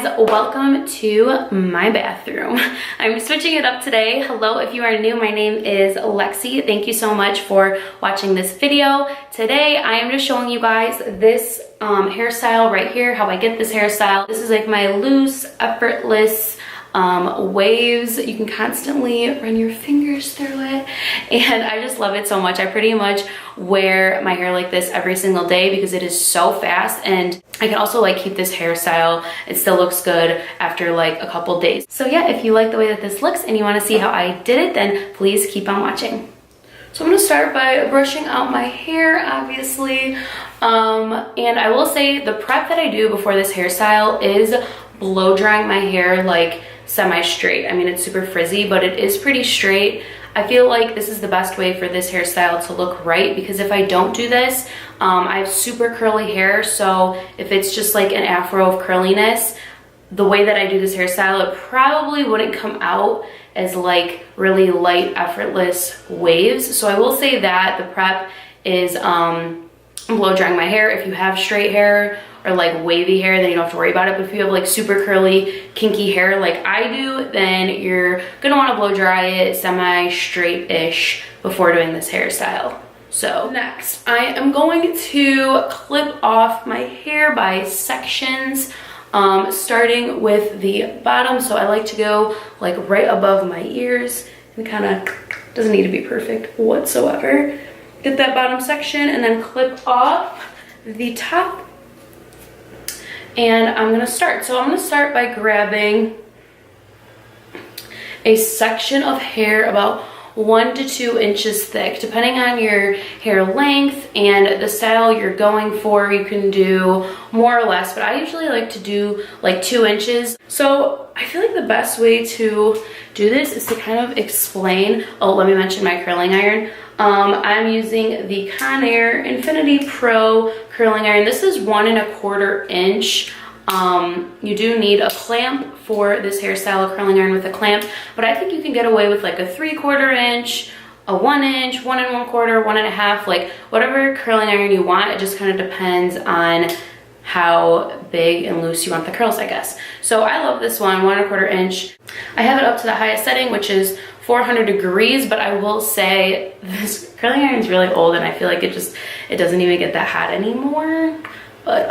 guys, welcome to my bathroom. I'm switching it up today. Hello, if you are new, my name is Lexi. Thank you so much for watching this video. Today I am just showing you guys this hairstyle right here, how I get this hairstyle. This is like my loose, effortless waves. You can constantly run your fingers through it, and I just love it so much. I pretty much wear my hair like this every single day because it is so fast, and I can also like keep this hairstyle. It still looks good after like a couple days. So yeah, if you like the way that this looks and you want to see how I did it, then please keep on watching. So I'm going to start by brushing out my hair, obviously, and I will say the prep that I do before this hairstyle is blow drying my hair like semi-straight. I mean, it's super frizzy, but it is pretty straight. I feel like this is the best way for this hairstyle to look right, because if I don't do this, I have super curly hair, so if it's just like an afro of curliness, the way that I do this hairstyle, it probably wouldn't come out as like really light, effortless waves. So I will say that the prep is blow drying my hair. If you have straight hair or like wavy hair, then you don't have to worry about it. But if you have like super curly, kinky hair like I do, then you're gonna wanna blow dry it semi-straight-ish before doing this hairstyle. So next, I am going to clip off my hair by sections, starting with the bottom. So I like to go like right above my ears, and kind of doesn't need to be perfect whatsoever. Get that bottom section and then clip off the top. And I'm gonna start. So I'm gonna start by grabbing a section of hair about 1 to 2 inches thick. Depending on your hair length and the style you're going for, you can do more or less, but I usually like to do like 2 inches. So I feel like the best way to do this is to kind of explain. Oh, let me mention my curling iron. I'm using the Conair Infinity Pro curling iron. This is 1 1/4 inch. You do need a clamp for this hairstyle, a curling iron with a clamp, but I think you can get away with like a 3/4 inch, a 1 inch, 1 1/4, 1 1/2, like whatever curling iron you want. It just kind of depends on how big and loose you want the curls, I guess. So I love this one, 1 1/4 inch. I have it up to the highest setting, which is 400 degrees, but I will say this curling iron is really old, and I feel like it doesn't even get that hot anymore, but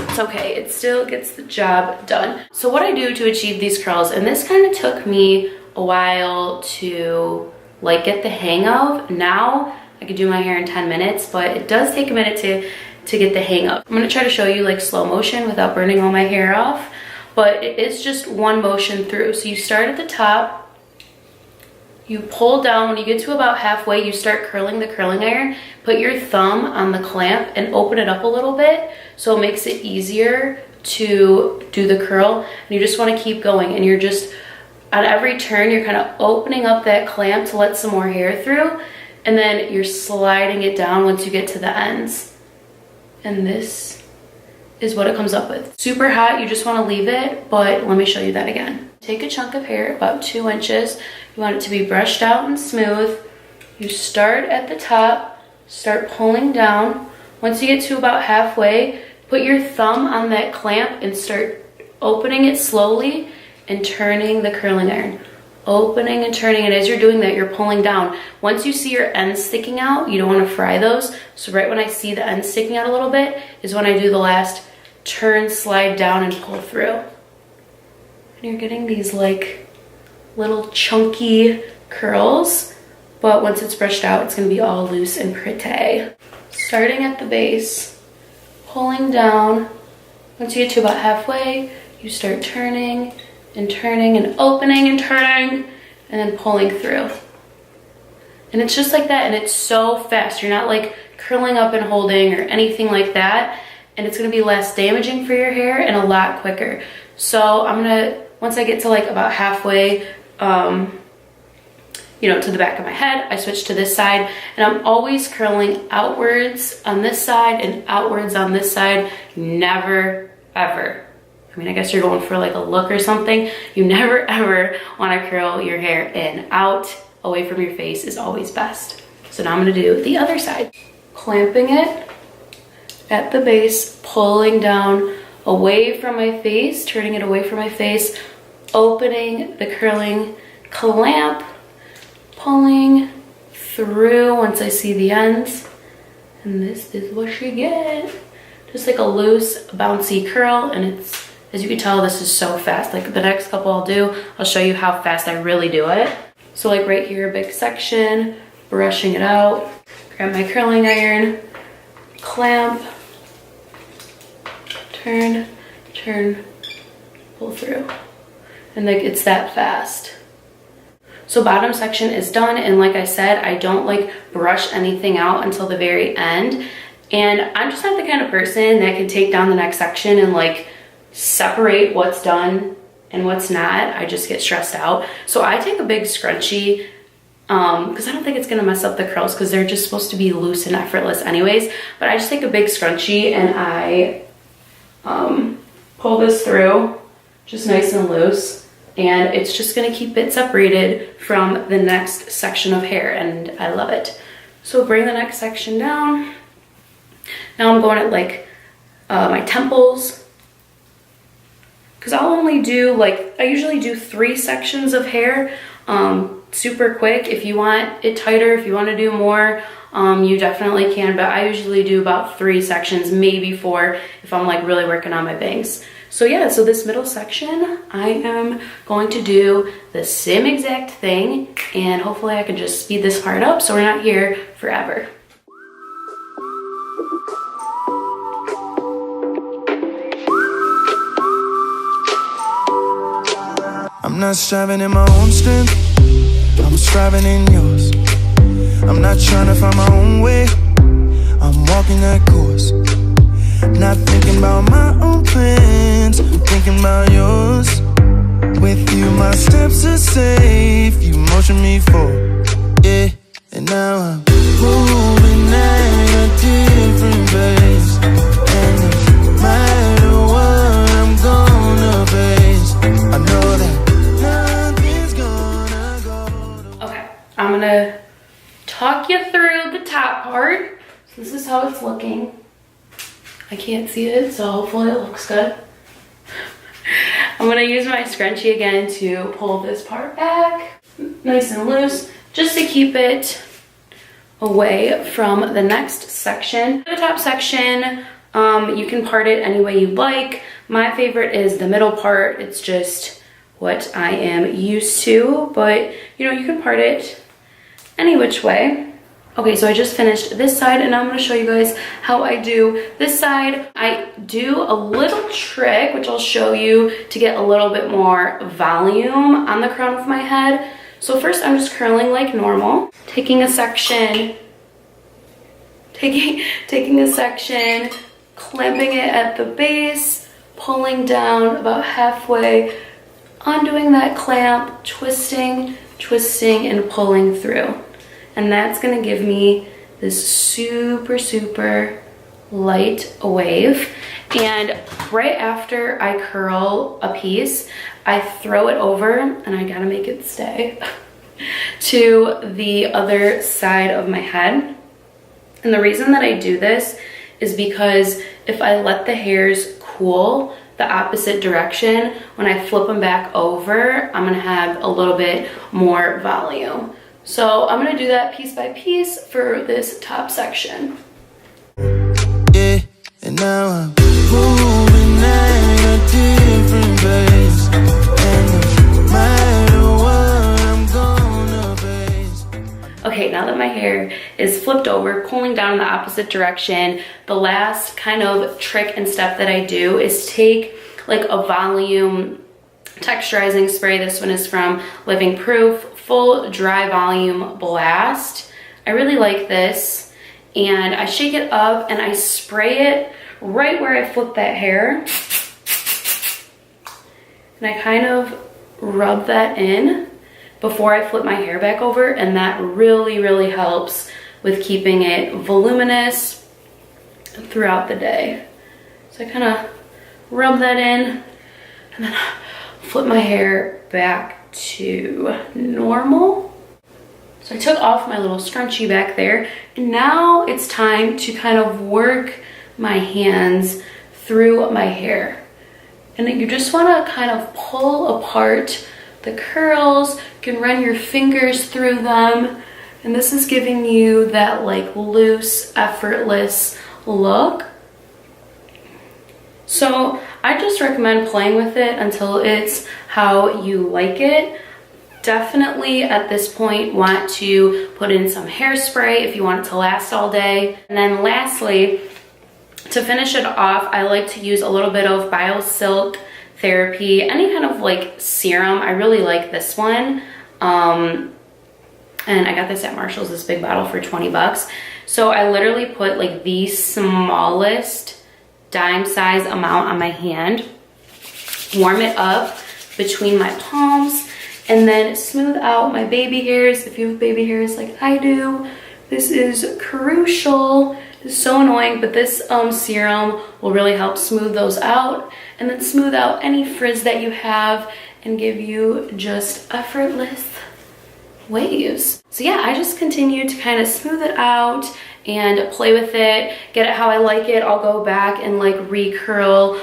it's okay, it still gets the job done. So what I do to achieve these curls, and this kind of took me a while to like get the hang of. Now I could do my hair in 10 minutes, but it does take a minute to get the hang of. I'm gonna try to show you like slow motion without burning all my hair off, but it is just one motion through. So you start at the top, you pull down. When you get to about halfway, you start curling the curling iron. Put your thumb on the clamp and open it up a little bit so it makes it easier to do the curl. And you just want to keep going, and you're just, on every turn, you're kind of opening up that clamp to let some more hair through, and then you're sliding it down once you get to the ends. And this is what it comes up with. Super hot, you just want to leave it, but let me show you that again. Take a chunk of hair, about 2 inches. You want it to be brushed out and smooth. You start at the top, start pulling down. Once you get to about halfway, put your thumb on that clamp and start opening it slowly and turning the curling iron. Opening and turning, and as you're doing that, you're pulling down. Once you see your ends sticking out, you don't want to fry those. So right when I see the ends sticking out a little bit is when I do the last turn, slide down, and pull through. And you're getting these like little chunky curls, but once it's brushed out, it's gonna be all loose and pretty. Starting at the base, pulling down. Once you get to about halfway, you start turning and turning and opening and turning, and then pulling through. And it's just like that, and it's so fast. You're not like curling up and holding or anything like that, and it's gonna be less damaging for your hair and a lot quicker. So I'm gonna, once I get to like about halfway, you know, to the back of my head, I switch to this side, and I'm always curling outwards on this side and outwards on this side. Never, ever. I mean, I guess you're going for like a look or something. You never, ever want to curl your hair in. Out, away from your face is always best. So now I'm gonna do the other side. Clamping it at the base, pulling down, away from my face, turning it away from my face, opening the curling clamp, pulling through once I see the ends. And this is what you get. Just like a loose, bouncy curl, and it's, as you can tell, this is so fast. Like the next couple I'll do, I'll show you how fast I really do it. So like right here, a big section, brushing it out, grab my curling iron, clamp, turn, pull through. And like it's that fast. So bottom section is done, and like I said, I don't like brush anything out until the very end. And I'm just not the kind of person that can take down the next section and like separate what's done and what's not. I just get stressed out. So I take a big scrunchie because I don't think it's gonna mess up the curls because they're just supposed to be loose and effortless anyways. But I just take a big scrunchie and I pull this through just nice and loose, and it's just gonna keep it separated from the next section of hair, and I love it. So bring the next section down. Now I'm going at like my temples, because I'll only do like, I usually do 3 sections of hair super quick. If you want it tighter, if you want to do more, you definitely can, but I usually do about 3 sections, maybe 4 if I'm like really working on my bangs. So yeah, so this middle section, I am going to do the same exact thing, and hopefully I can just speed this part up so we're not here forever. I'm not striving in my own strength, I'm striving in yours. I'm not trying to find my own way, I'm walking that course. Not thinking about my own plans, I'm thinking about yours. With you my steps are safe, you motion me forward, yeah. And now I'm moving at a different pace, and no matter what I'm gonna face, I know that nothing's gonna go. Okay, I'm gonna talk you through the top part. So this is how it's looking. I can't see it, so hopefully it looks good. I'm gonna use my scrunchie again to pull this part back, nice and loose, just to keep it away from the next section. The top section, you can part it any way you like. My favorite is the middle part. It's just what I am used to, but you know, you can part it any which way. Okay, so I just finished this side, and now I'm gonna show you guys how I do this side. I do a little trick, which I'll show you, to get a little bit more volume on the crown of my head. So first I'm just curling like normal, taking a section, taking a section, clamping it at the base, pulling down about halfway, undoing that clamp, twisting, and pulling through. And that's gonna give me this super, super light wave. And right after I curl a piece, I throw it over, and I gotta make it stay, to the other side of my head. And the reason that I do this is because if I let the hairs cool the opposite direction, when I flip them back over, I'm gonna have a little bit more volume. So I'm gonna do that piece by piece for this top section. Yeah, and now I'm moving at a different pace, and no matter what I'm gonna face. Okay, now that my hair is flipped over, pulling down in the opposite direction, the last kind of trick and step that I do is take like a volume texturizing spray. This one is from Living Proof, full dry volume blast. I really like this, and I shake it up and I spray it right where I flip that hair, and I kind of rub that in before I flip my hair back over, and that really helps with keeping it voluminous throughout the day. So I kind of rub that in and then flip my hair back to normal. So I took off my little scrunchie back there, and now it's time to kind of work my hands through my hair. And you just want to kind of pull apart the curls. You can run your fingers through them. And this is giving you that like loose, effortless look. So I just recommend playing with it until it's how you like it. Definitely at this point want to put in some hairspray if you want it to last all day. And then lastly, to finish it off, I like to use a little bit of BioSilk Therapy, any kind of like serum. I really like this one. And I got this at Marshall's, this big bottle for 20 bucks. So I literally put like the smallest dime size amount on my hand, warm it up between my palms, and then smooth out my baby hairs. If you have baby hairs like I do, this is crucial. It's so annoying, but this serum will really help smooth those out, and then smooth out any frizz that you have and give you just effortless waves. So yeah, I just continue to kind of smooth it out and play with it, get it how I like it. I'll go back and like recurl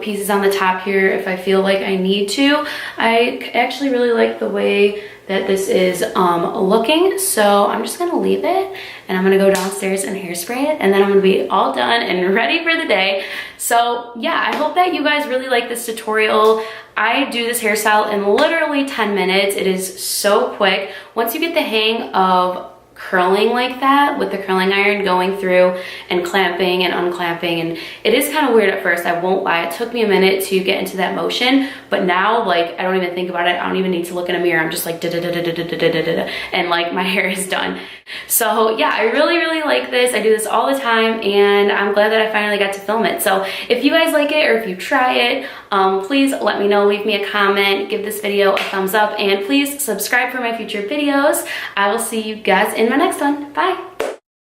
pieces on the top here if I feel like I need to. I actually really like the way that this is looking, so I'm just gonna leave it and I'm gonna go downstairs and hairspray it, and then I'm gonna be all done and ready for the day. So yeah, I hope that you guys really like this tutorial. I do this hairstyle in literally 10 minutes. It is so quick. Once you get the hang of curling like that with the curling iron, going through and clamping and unclamping, and it is kind of weird at first, I won't lie. It took me a minute to get into that motion, but now like I don't even think about it. I don't even need to look in a mirror. I'm just like da da da da da da da da da, and like my hair is done. So yeah, I really like this. I do this all the time, and I'm glad that I finally got to film it. So if you guys like it, or if you try it, please let me know. Leave me a comment, give this video a thumbs up, and please subscribe for my future videos. I will see you guys in my next one. Bye.